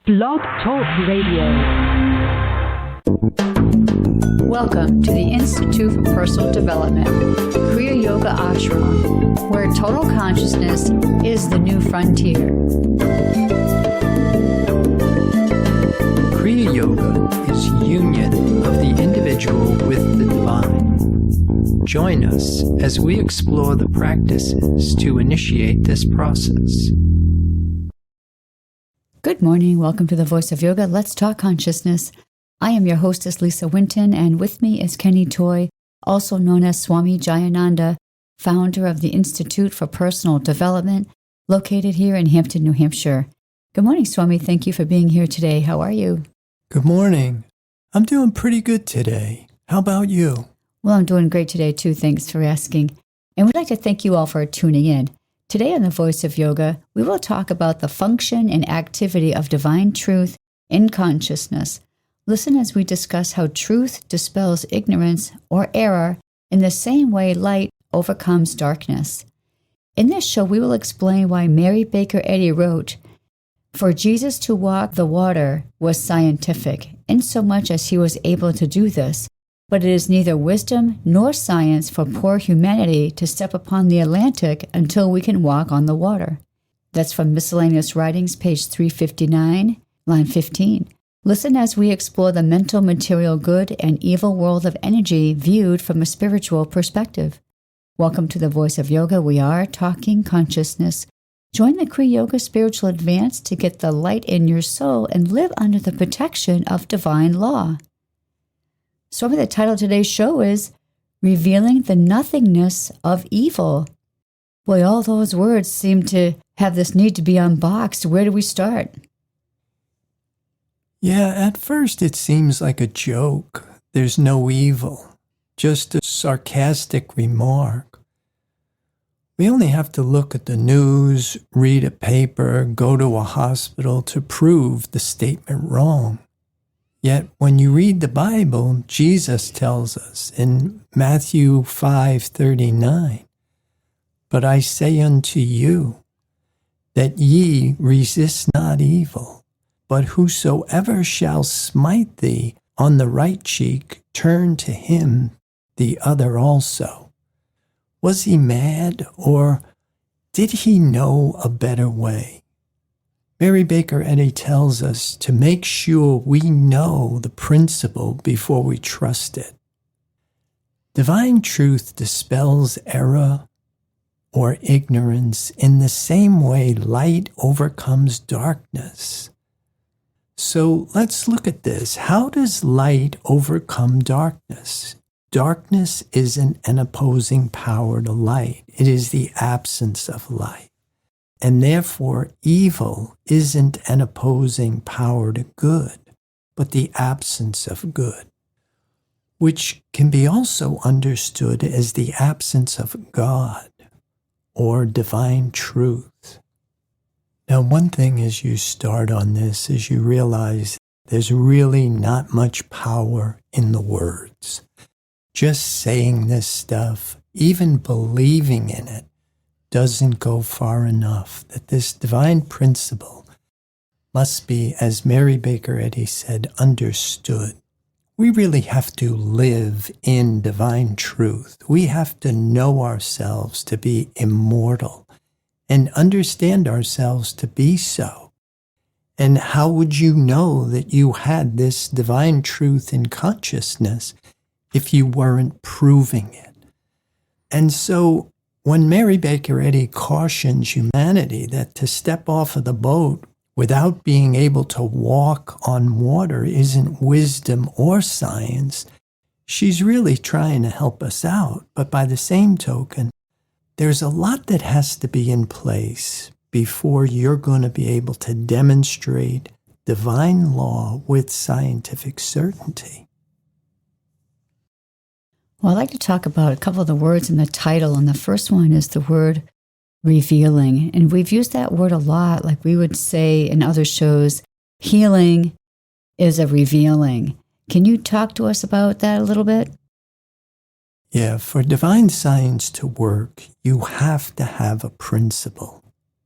Blog Talk Radio. Welcome to the Institute for Personal Development, Kriya Yoga Ashram, where total consciousness is the new frontier. Kriya Yoga is union of the individual with the divine. Join us as we explore the practices to initiate this process. Good morning. Welcome to the Voice of Yoga. Let's talk consciousness. I am your hostess, Lisa Winton, and with me is Kenny Toy, also known as Swami Jayananda, founder of the Institute for Personal Development, located here in Hampton, New Hampshire. Good morning, Swami. Thank you for being here today. How are you? Good morning. I'm doing pretty good today. How about you? Well, I'm doing great today, too. Thanks for asking. And we'd like to thank you all for tuning in. Today on the Voice of Yoga, we will talk about the function and activity of divine truth in consciousness. Listen as we discuss how truth dispels ignorance or error in the same way light overcomes darkness. In this show, we will explain why Mary Baker Eddy wrote, "For Jesus to walk the water was scientific, insomuch as he was able to do this. But it is neither wisdom nor science for poor humanity to step upon the Atlantic until we can walk on the water." That's from Miscellaneous Writings, page 359, line 15. Listen as we explore the mental, material, good, and evil world of energy viewed from a spiritual perspective. Welcome to the Voice of Yoga. We are talking consciousness. Join the Kriya Yoga Spiritual Advance to get the light in your soul and live under the protection of divine law. So the title of today's show is Revealing the Nothingness of Evil. Boy, all those words seem to have this need to be unboxed. Where do we start? Yeah, at first it seems like a joke. There's no evil, just a sarcastic remark. We only have to look at the news, read a paper, go to a hospital to prove the statement wrong. Yet when you read the Bible, Jesus tells us in Matthew 5:39, "But I say unto you, that ye resist not evil, but whosoever shall smite thee on the right cheek, turn to him the other also." Was he mad, or did he know a better way? Mary Baker Eddy tells us to make sure we know the principle before we trust it. Divine truth dispels error or ignorance in the same way light overcomes darkness. So let's look at this. How does light overcome darkness? Darkness isn't an opposing power to light. It is the absence of light. And therefore, evil isn't an opposing power to good, but the absence of good, which can be also understood as the absence of God or divine truth. Now, one thing as you start on this is you realize there's really not much power in the words. Just saying this stuff, even believing in it, doesn't go far enough, that this divine principle must be, as Mary Baker Eddy said, understood. We really have to live in divine truth. We have to know ourselves to be immortal and understand ourselves to be so. And how would you know that you had this divine truth in consciousness if you weren't proving it? And so when Mary Baker Eddy cautions humanity that to step off of the boat without being able to walk on water isn't wisdom or science, she's really trying to help us out. But by the same token, there's a lot that has to be in place before you're going to be able to demonstrate divine law with scientific certainty. Well, I'd like to talk about a couple of the words in the title, and the first one is the word revealing. And we've used that word a lot, like we would say in other shows, healing is a revealing. Can you talk to us about that a little bit? Yeah, for divine science to work, you have to have a principle,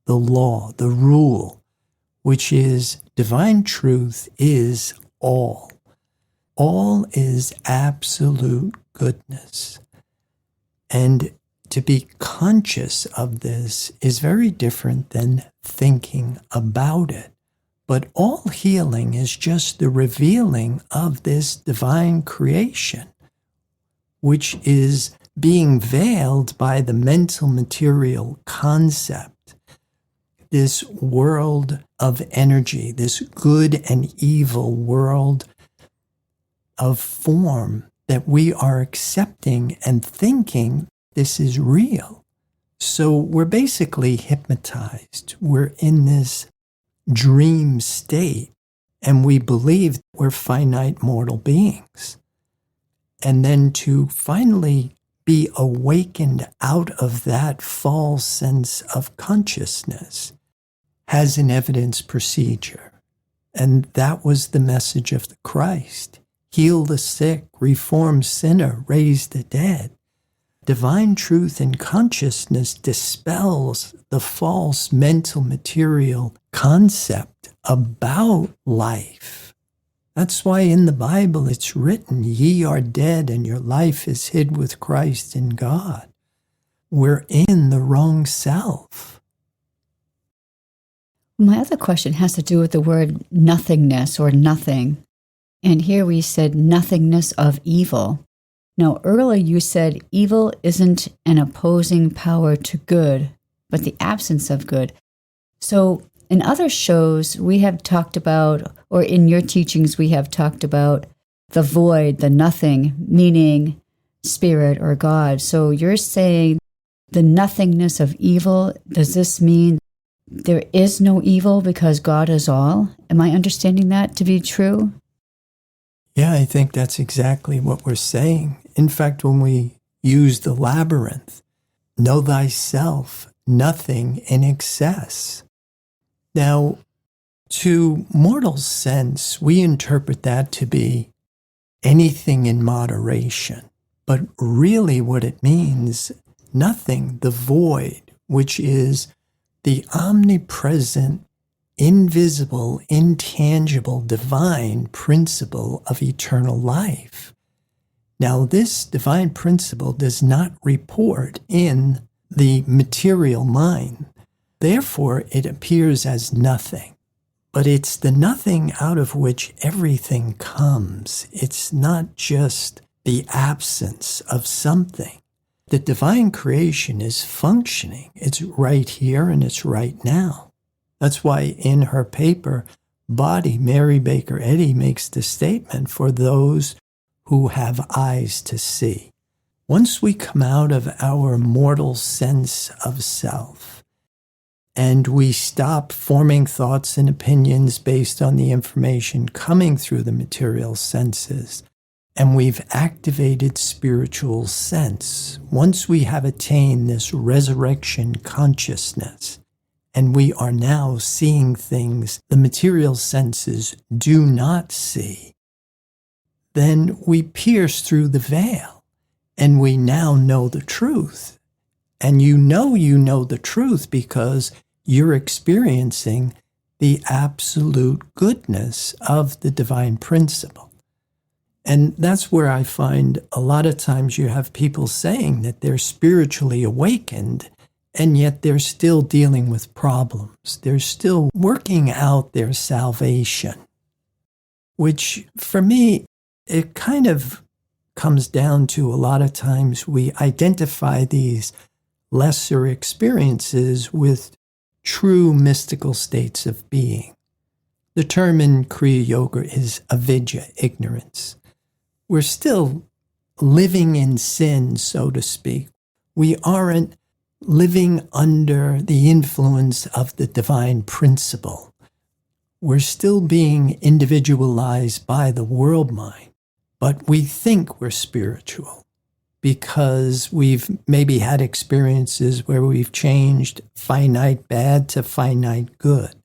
the law, the rule, which is Divine truth is all. All is absolute goodness. And to be conscious of this is very different than thinking about it. But all healing is just the revealing of this divine creation, which is being veiled by the mental material concept, this world of energy, this good and evil world of form that we are accepting and thinking this is real. So we're basically hypnotized. We're in this dream state, and we believe we're finite mortal beings. And then to finally be awakened out of that false sense of consciousness has an evidence procedure. And that was the message of the Christ. Heal the sick, reform sinner, raise the dead. Divine truth and consciousness dispels the false mental material concept about life. That's why in the Bible it's written, ye are dead and your life is hid with Christ in God. We're in the wrong self. My other question has to do with the word nothingness or nothing. And here we said nothingness of evil. Now, earlier you said evil isn't an opposing power to good, but the absence of good. So in other shows, we have talked about, or in your teachings, we have talked about the void, the nothing, meaning spirit or God. So you're saying the nothingness of evil, does this mean there is no evil because God is all? Am I understanding that to be true? Yeah, I think that's exactly what we're saying. In fact, when we use the labyrinth, know thyself, nothing in excess. Now, to mortal sense, we interpret that to be anything in moderation. But really what it means, nothing, the void, which is the omnipresent, invisible, intangible, divine principle of eternal life. Now, this divine principle does not report in the material mind. Therefore, it appears as nothing. But it's the nothing out of which everything comes. It's not just the absence of something. The divine creation is functioning. It's right here and it's right now. That's why in her paper, Body, Mary Baker Eddy makes the statement for those who have eyes to see. Once we come out of our mortal sense of self and we stop forming thoughts and opinions based on the information coming through the material senses, and we've activated spiritual sense, once we have attained this resurrection consciousness, and we are now seeing things the material senses do not see, then we pierce through the veil and we now know the truth. And you know the truth because you're experiencing the absolute goodness of the divine principle. And that's where I find a lot of times you have people saying that they're spiritually awakened, and yet they're still dealing with problems. They're still working out their salvation, which for me, it kind of comes down to a lot of times we identify these lesser experiences with true mystical states of being. The term in Kriya Yoga is avidya, ignorance. We're still living in sin, so to speak. We aren't living under the influence of the divine principle. We're still being individualized by the world mind, but we think we're spiritual because we've maybe had experiences where we've changed finite bad to finite good.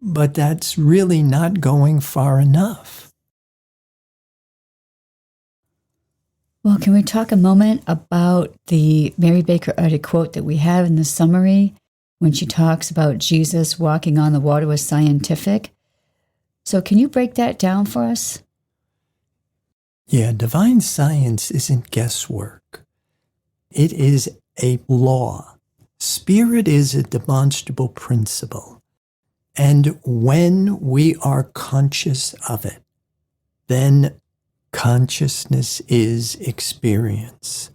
But that's really not going far enough. Well, can we talk a moment about the Mary Baker Eddy quote that we have in the summary when she talks about Jesus walking on the water was scientific? So can you break that down for us? Yeah, divine science isn't guesswork. It is a law. Spirit is a demonstrable principle. And when we are conscious of it, then consciousness is experience.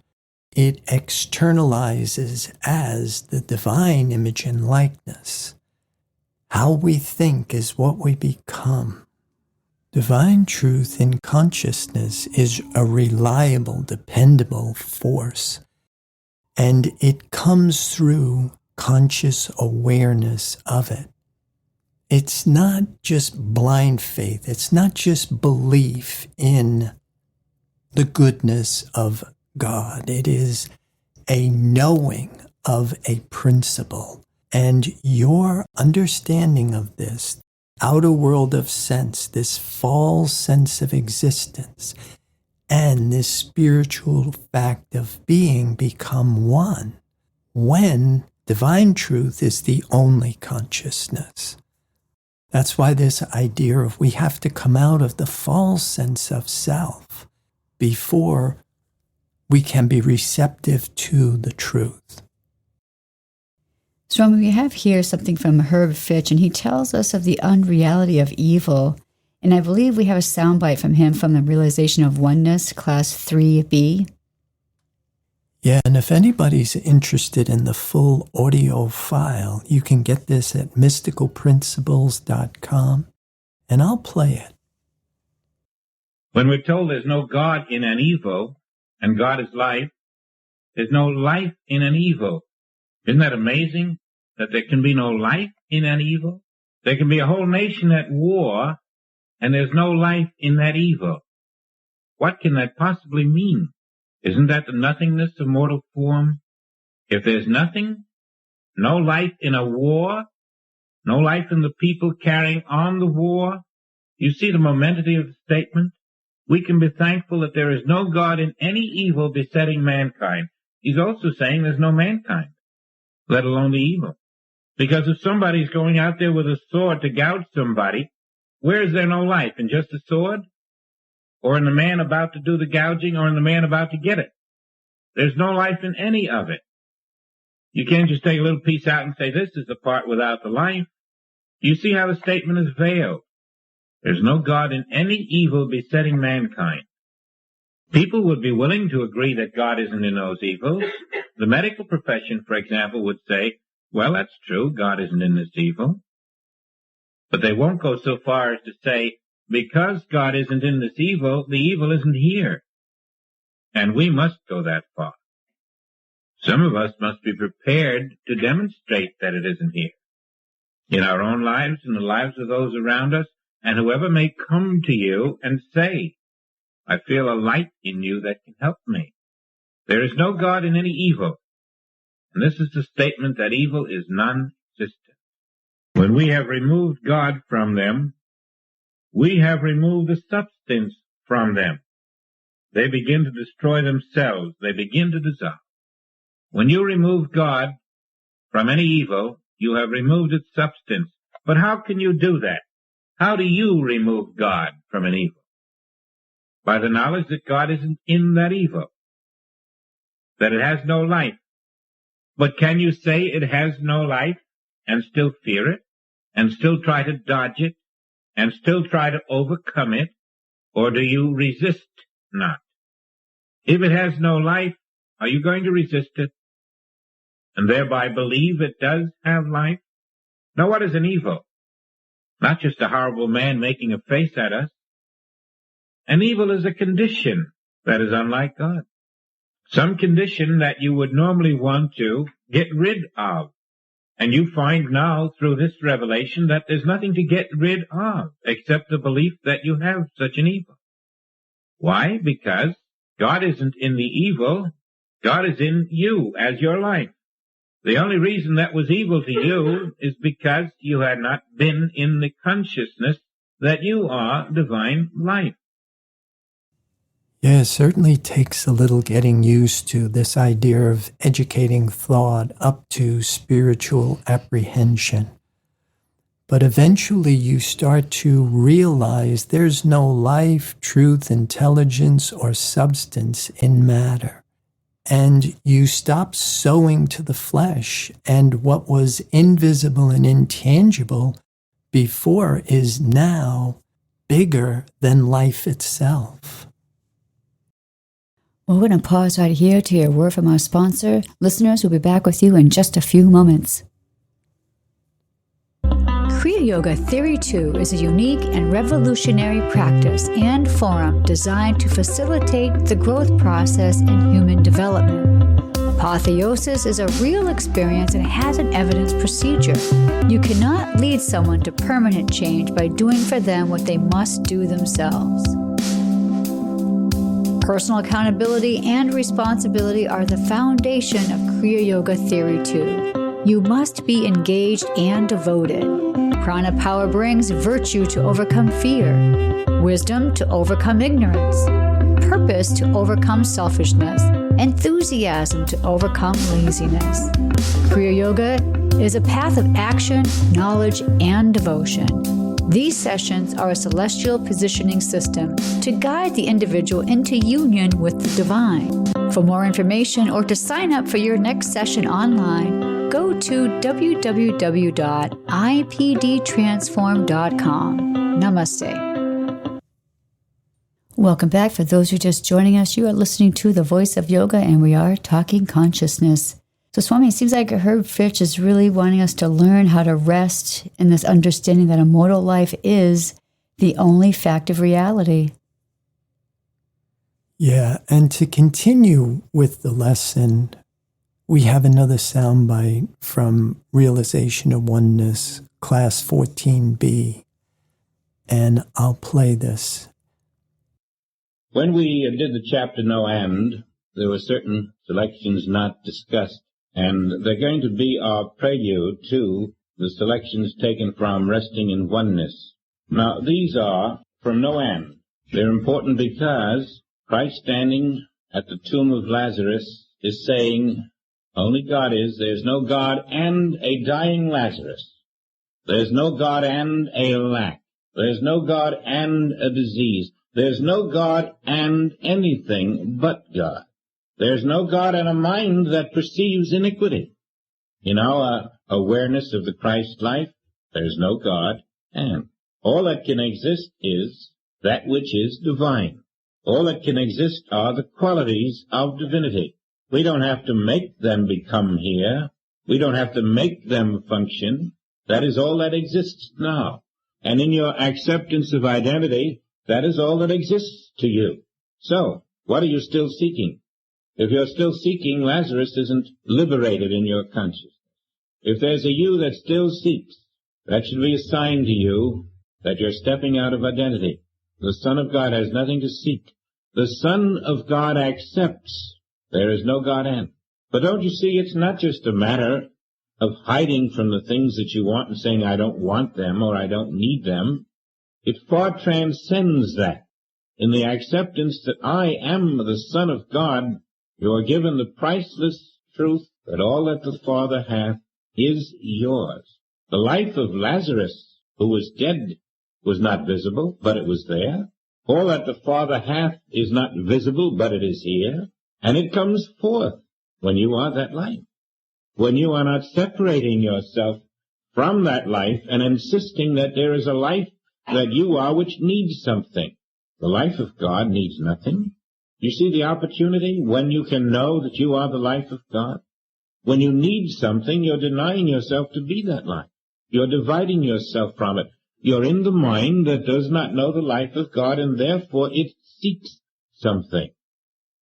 It externalizes as the divine image and likeness. How we think is what we become. Divine truth in consciousness is a reliable, dependable force, and it comes through conscious awareness of it. It's not just blind faith. It's not just belief in the goodness of God. It is a knowing of a principle. And your understanding of this outer world of sense, this false sense of existence, and this spiritual fact of being become one when divine truth is the only consciousness. That's why this idea of we have to come out of the false sense of self before we can be receptive to the truth. Swami, we have here something from Herb Fitch, and he tells us of the unreality of evil. And I believe we have a soundbite from him from the Realization of Oneness, Class 3B. Yeah, and if anybody's interested in the full audio file, you can get this at mysticalprinciples.com, and I'll play it. When we're told there's no God in an evil, and God is life, there's no life in an evil. Isn't that amazing that there can be no life in an evil? There can be a whole nation at war, and there's no life in that evil. What can that possibly mean? Isn't that the nothingness of mortal form? If there's nothing, no life in a war, no life in the people carrying on the war, you see the momentum of the statement? We can be thankful that there is no God in any evil besetting mankind. He's also saying there's no mankind, let alone the evil. Because if somebody's going out there with a sword to gouge somebody, where is there no life? In just a sword? Or in the man about to do the gouging, or in the man about to get it? There's no life in any of it. You can't just take a little piece out and say, this is the part without the life. You see how the statement is veiled. There's no God in any evil besetting mankind. People would be willing to agree that God isn't in those evils. The medical profession, for example, would say, well, that's true, God isn't in this evil. But they won't go so far as to say, because God isn't in this evil, the evil isn't here. And we must go that far. Some of us must be prepared to demonstrate that it isn't here. In our own lives, in the lives of those around us, and whoever may come to you and say, I feel a light in you that can help me. There is no God in any evil. And this is the statement that evil is non-existent. When we have removed God from them, we have removed the substance from them. They begin to destroy themselves. They begin to dissolve. When you remove God from any evil, you have removed its substance. But how can you do that? How do you remove God from an evil? By the knowledge that God isn't in that evil, that it has no life. But can you say it has no life and still fear it, and still try to dodge it, and still try to overcome it, or do you resist not? If it has no life, are you going to resist it, and thereby believe it does have life? Now, what is an evil? Not just a horrible man making a face at us. An evil is a condition that is unlike God. Some condition that you would normally want to get rid of. And you find now through this revelation that there's nothing to get rid of except the belief that you have such an evil. Why? Because God isn't in the evil. God is in you as your life. The only reason that was evil to you is because you had not been in the consciousness that you are divine life. Yeah, it certainly takes a little getting used to this idea of educating thought up to spiritual apprehension. But eventually you start to realize there's no life, truth, intelligence, or substance in matter. And you stop sowing to the flesh, and what was invisible and intangible before is now bigger than life itself. Well, we're going to pause right here to hear a word from our sponsor. Listeners, we'll be back with you in just a few moments. Kriya Yoga Theory 2 is a unique and revolutionary practice and forum designed to facilitate the growth process in human development. Apotheosis is a real experience and has an evidence procedure. You cannot lead someone to permanent change by doing for them what they must do themselves. Personal accountability and responsibility are the foundation of Kriya Yoga Theory 2. You must be engaged and devoted. Prana power brings virtue to overcome fear, wisdom to overcome ignorance, purpose to overcome selfishness, enthusiasm to overcome laziness. Kriya Yoga is a path of action, knowledge, and devotion. These sessions are a celestial positioning system to guide the individual into union with the divine. For more information or to sign up for your next session online, go to www.ipdtransform.com. Namaste. Welcome back. For those who are just joining us, you are listening to The Voice of Yoga, and we are talking consciousness. So, Swami, it seems like Herb Fitch is really wanting us to learn how to rest in this understanding that a mortal life is the only fact of reality. Yeah, and to continue with the lesson, we have another soundbite from Realization of Oneness, Class 14B, and I'll play this. When we did the chapter No End, there were certain selections not discussed, and they're going to be our prelude to the selections taken from Resting in Oneness. Now, these are from No End. They're important because Christ standing at the tomb of Lazarus is saying, only God is. There's no God and a dying Lazarus. There's no God and a lack. There's no God and a disease. There's no God and anything but God. There's no God and a mind that perceives iniquity. Awareness of the Christ life, there's no God and. All that can exist is that which is divine. All that can exist are the qualities of divinity. We don't have to make them become here. We don't have to make them function. That is all that exists now. And in your acceptance of identity, that is all that exists to you. So, what are you still seeking? If you're still seeking, Lazarus isn't liberated in your consciousness. If there's a you that still seeks, that should be a sign to you that you're stepping out of identity. The Son of God has nothing to seek. The Son of God accepts. There is no God in. But don't you see, it's not just a matter of hiding from the things that you want and saying, I don't want them or I don't need them. It far transcends that. In the acceptance that I am the Son of God, you are given the priceless truth that all that the Father hath is yours. The life of Lazarus, who was dead, was not visible, but it was there. All that the Father hath is not visible, but it is here. And it comes forth when you are that life. When you are not separating yourself from that life and insisting that there is a life that you are which needs something. The life of God needs nothing. You see the opportunity when you can know that you are the life of God? When you need something, you're denying yourself to be that life. You're dividing yourself from it. You're in the mind that does not know the life of God, and therefore it seeks something.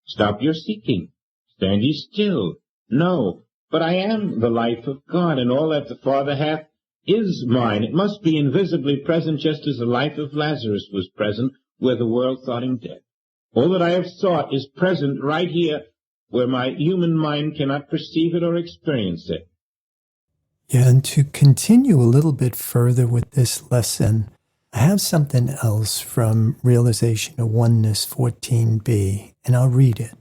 Stop your seeking. Stand ye still. No, but I am the life of God, and all that the Father hath is mine. It must be invisibly present, just as the life of Lazarus was present, where the world thought him dead. All that I have sought is present right here, where my human mind cannot perceive it or experience it. Yeah, and to continue a little bit further with this lesson, I have something else from Realization of Oneness 14b, and I'll read it.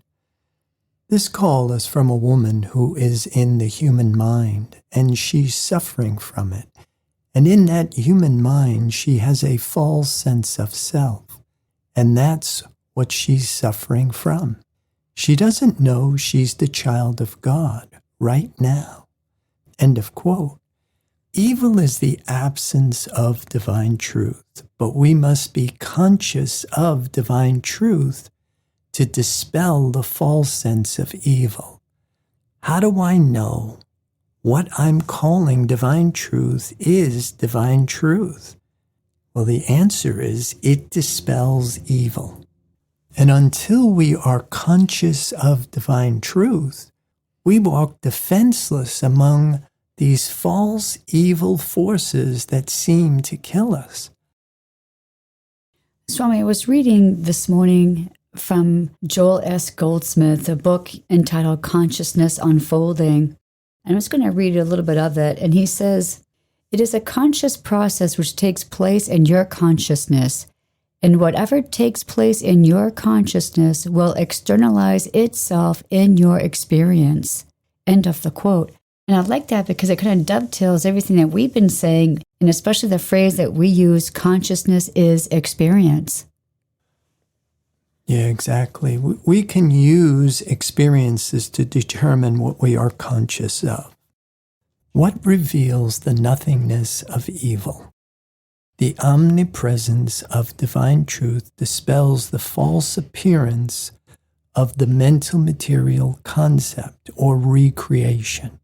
This call is from a woman who is in the human mind, and she's suffering from it. And in that human mind, she has a false sense of self. And that's what she's suffering from. She doesn't know she's the child of God right now. End of quote. Evil is the absence of divine truth, but we must be conscious of divine truth to dispel the false sense of evil. How do I know what I'm calling divine truth is divine truth? Well, the answer is it dispels evil. And until we are conscious of divine truth, we walk defenseless among these false evil forces that seem to kill us. Swami, I was reading this morning from Joel S. Goldsmith, a book entitled Consciousness Unfolding. And I was going to read a little bit of it. And he says, "It is a conscious process which takes place in your consciousness. And whatever takes place in your consciousness will externalize itself in your experience." End of the quote. And I like that because it kind of dovetails everything that we've been saying, and especially the phrase that we use, consciousness is experience. Yeah, exactly. We can use experiences to determine what we are conscious of. What reveals the nothingness of evil? The omnipresence of divine truth dispels the false appearance of the mental material concept or recreation.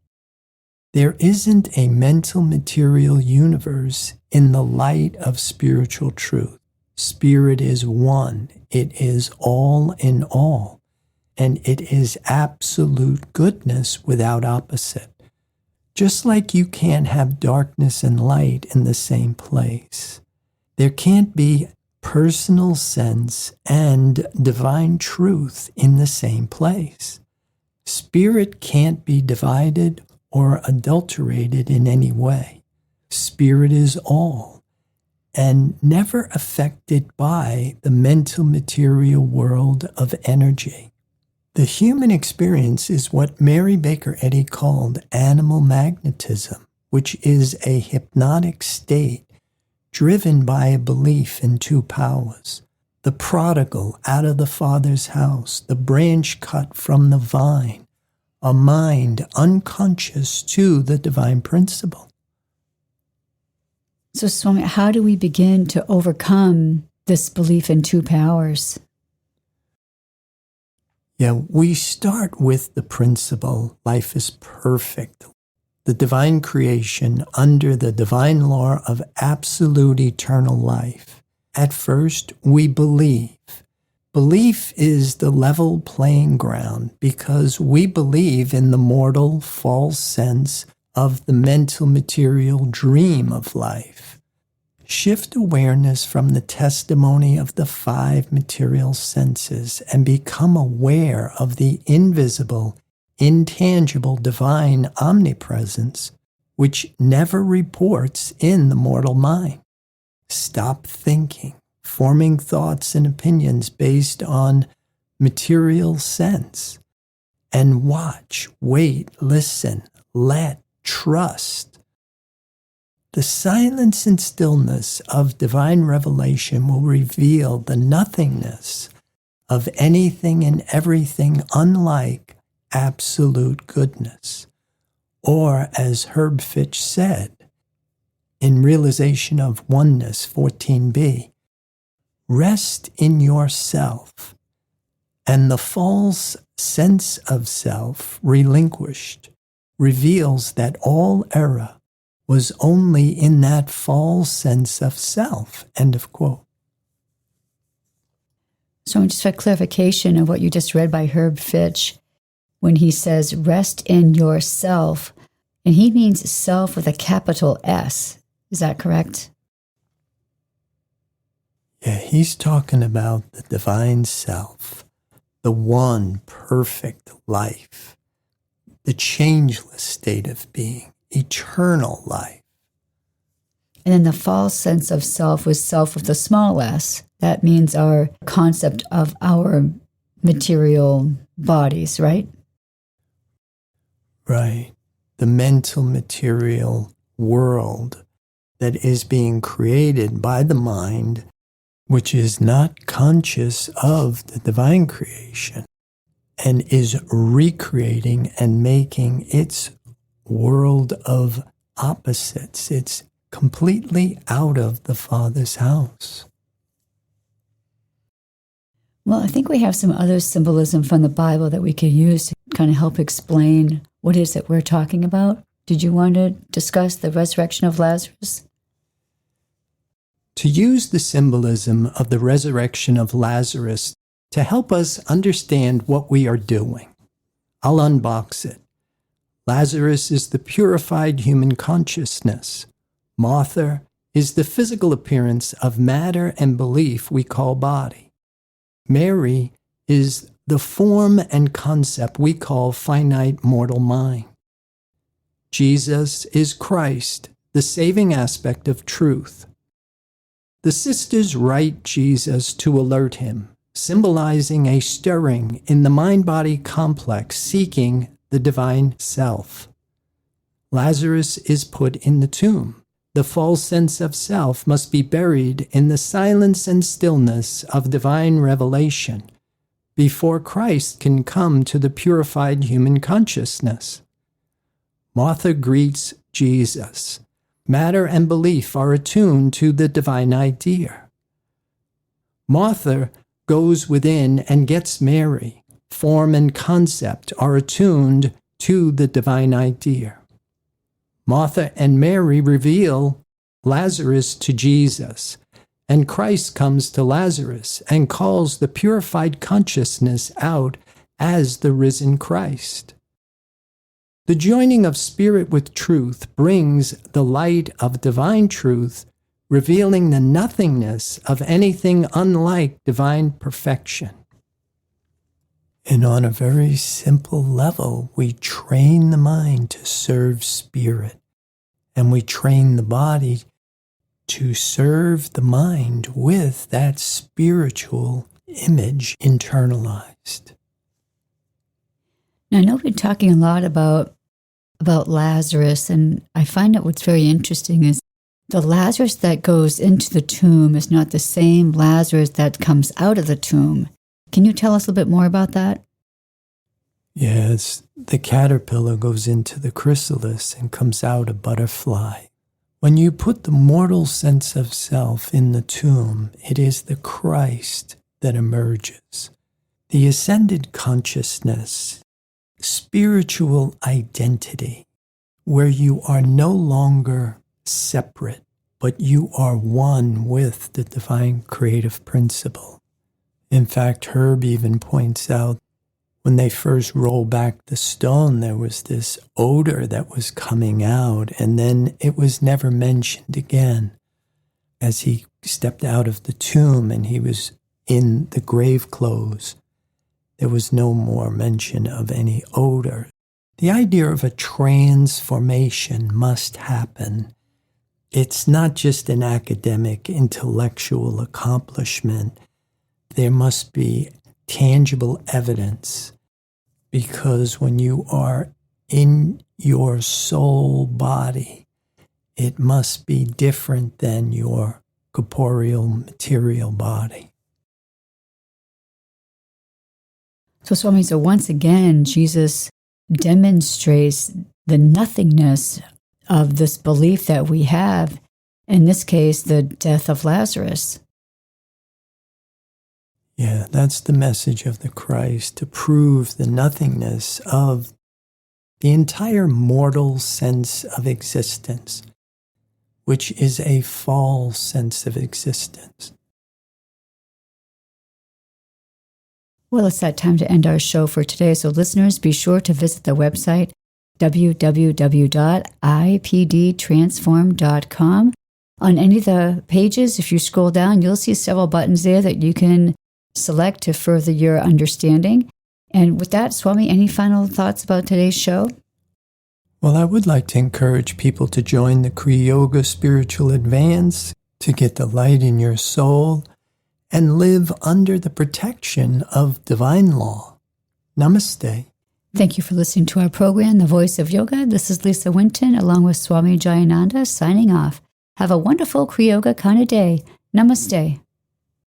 There isn't a mental material universe in the light of spiritual truth. Spirit is one. It is all in all. And it is absolute goodness without opposite. Just like you can't have darkness and light in the same place, there can't be personal sense and divine truth in the same place. Spirit can't be divided or adulterated in any way. Spirit is all, and never affected by the mental material world of energy. The human experience is what Mary Baker Eddy called animal magnetism, which is a hypnotic state driven by a belief in two powers: the prodigal out of the Father's house, the branch cut from the vine, a mind unconscious to the divine principle. So, Swami, how do we begin to overcome this belief in two powers? Yeah, we start with the principle, life is perfect. The divine creation under the divine law of absolute eternal life. At first, we believe. Belief is the level playing ground because we believe in the mortal, false sense of the mental material dream of life. Shift awareness from the testimony of the five material senses and become aware of the invisible, intangible divine omnipresence, which never reports in the mortal mind. Stop thinking, forming thoughts and opinions based on material sense, and watch, wait, listen, let, trust. The silence and stillness of divine revelation will reveal the nothingness of anything and everything unlike absolute goodness. Or, as Herb Fitch said, in Realization of Oneness 14b, rest in yourself, and the false sense of self relinquished reveals that all error was only in that false sense of self. End of quote. So just for clarification of what you just read by Herb Fitch, when he says rest in yourself, and he means self with a capital S. Is that correct? Yeah, he's talking about the divine self, the one perfect life, the changeless state of being, eternal life. And then the false sense of self was self with a small s. That means our concept of our material bodies, right? Right. The mental material world that is being created by the mind, which is not conscious of the divine creation, and is recreating and making its world of opposites. It's completely out of the Father's house. Well, I think we have some other symbolism from the Bible that we could use to kind of help explain what it is that we're talking about. Did you want to discuss the resurrection of Lazarus? To use the symbolism of the resurrection of Lazarus to help us understand what we are doing, I'll unbox it. Lazarus is the purified human consciousness. Martha is the physical appearance of matter and belief we call body. Mary is the form and concept we call finite mortal mind. Jesus is Christ, the saving aspect of truth. The sisters write Jesus to alert him, symbolizing a stirring in the mind-body complex seeking the divine self. Lazarus is put in the tomb. The false sense of self must be buried in the silence and stillness of divine revelation before Christ can come to the purified human consciousness. Martha greets Jesus. Matter and belief are attuned to the divine idea. Martha goes within and gets Mary. Form and concept are attuned to the divine idea. Martha and Mary reveal Lazarus to Jesus, and Christ comes to Lazarus and calls the purified consciousness out as the risen Christ. The joining of spirit with truth brings the light of divine truth, revealing the nothingness of anything unlike divine perfection. And on a very simple level, we train the mind to serve spirit, and we train the body to serve the mind with that spiritual image internalized. Now, I know we've been talking a lot about Lazarus, and I find that what's very interesting is the Lazarus that goes into the tomb is not the same Lazarus that comes out of the tomb. Can you tell us a little bit more about that? Yes, the caterpillar goes into the chrysalis and comes out a butterfly. When you put the mortal sense of self in the tomb, it is the Christ that emerges. The ascended consciousness, spiritual identity, where you are no longer separate, but you are one with the divine creative principle. In fact, Herb even points out when they first rolled back the stone, there was this odor that was coming out, and then it was never mentioned again. As he stepped out of the tomb and he was in the grave clothes, there was no more mention of any odor. The idea of a transformation must happen. It's not just an academic, intellectual accomplishment. There must be tangible evidence, because when you are in your soul body, it must be different than your corporeal material body. So, Swami, so once again, Jesus demonstrates the nothingness of this belief that we have, in this case, the death of Lazarus. Yeah, that's the message of the Christ, to prove the nothingness of the entire mortal sense of existence, which is a false sense of existence. Well, it's that time to end our show for today. So listeners, be sure to visit the website, www.ipdtransform.com. On any of the pages, if you scroll down, you'll see several buttons there that you can select to further your understanding. And with that, Swami, any final thoughts about today's show? Well, I would like to encourage people to join the Kriya Yoga Spiritual Advance, to get the light in your soul, and live under the protection of divine law. Namaste. Thank you for listening to our program, The Voice of Yoga. This is Lisa Winton, along with Swami Jayananda, signing off. Have a wonderful Kriya Yoga kind of day. Namaste.